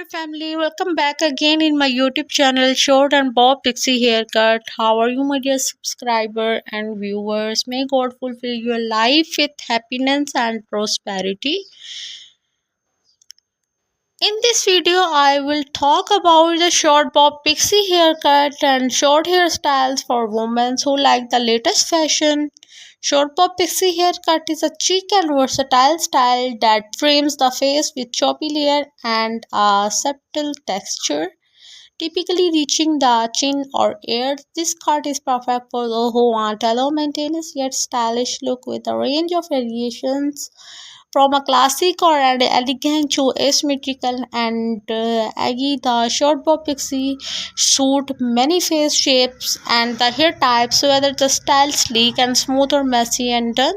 my family, welcome back again in my YouTube channel Short and Bob Pixie Haircut. How are you, my dear subscriber and viewers? May God fulfill your life with happiness and prosperity. In this video, I will talk about the short bob pixie haircut and short hairstyles for women who like the latest fashion. Short bob pixie haircut is a chic and versatile style that frames the face with choppy hair and a subtle texture, typically reaching the chin or ears. This cut is perfect for those who want a low maintenance yet stylish look with a range of variations from a classic or an elegant to asymmetrical and aggy. The short bob pixie suit many face shapes and the hair types, whether the style sleek and smooth or messy and done.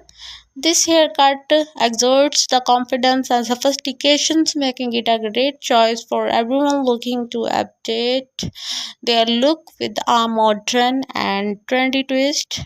This haircut exerts the confidence and sophistications, making it a great choice for everyone looking to update their look with a modern and trendy twist.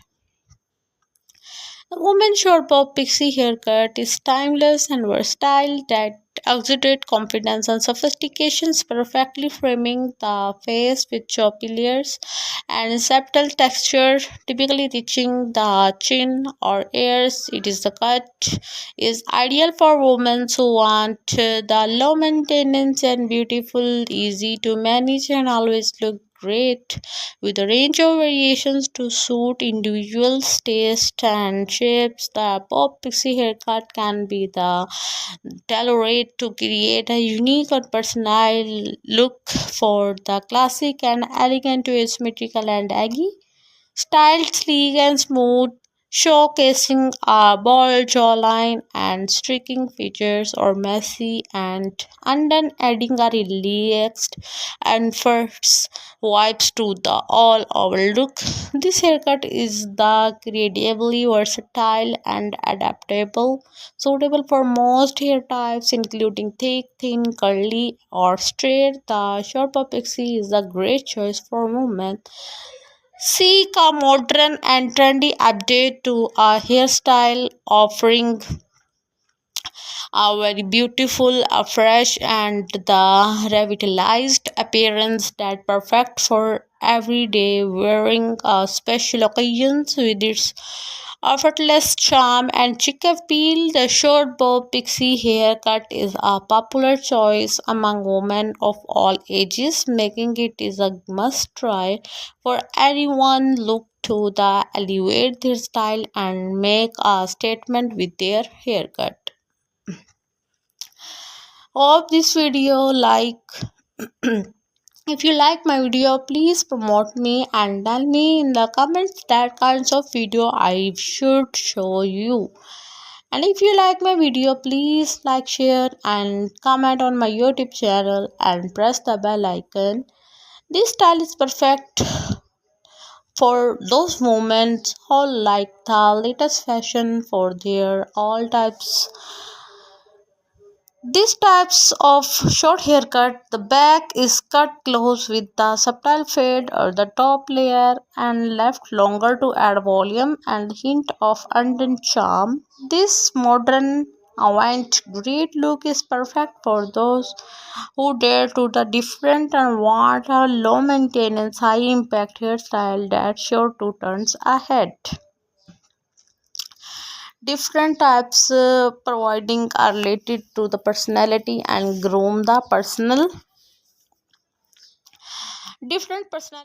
The woman's short bob pixie haircut is timeless and versatile that exuded confidence and sophistications, perfectly framing the face with choppy layers and subtle texture, typically reaching the chin or ears. It is the cut is ideal for women who want the low maintenance and beautiful, easy to manage, and always look great, with a range of variations to suit individuals' taste and shapes. The pop pixie haircut can be the tailored to create a unique or personal look for the classic and elegant to asymmetrical and aggy. Styled sleek and smooth, showcasing a bold jawline and streaking features, or messy and undone, adding a relaxed and fresh vibes to the all-over look. This haircut is the incredibly versatile and adaptable, suitable for most hair types, including thick, thin, curly, or straight. The short pixie is a great choice for women seek a modern and trendy update to a hairstyle, offering a very beautiful, fresh, and the revitalized appearance that perfect for everyday wearing, special occasions. With its effortless charm and chic appeal, the short bob pixie haircut is a popular choice among women of all ages, making it is a must try for anyone look to the elevate their style and make a statement with their haircut. Hope this video like if you like my video, please promote me and tell me in the comments that kinds of video I should show you. And if you like my video, please like, share and comment on my YouTube channel and press the bell icon. This style is perfect for those moments who like the latest fashion for their all types. These types of short haircut, the back is cut close with the subtle fade or the top layer and left longer to add volume and hint of undone charm. This modern avant-garde look is perfect for those who dare to the different and want a low maintenance, high impact hairstyle that's sure to turns ahead. Different types providing are related to the personality and groom the personal different personality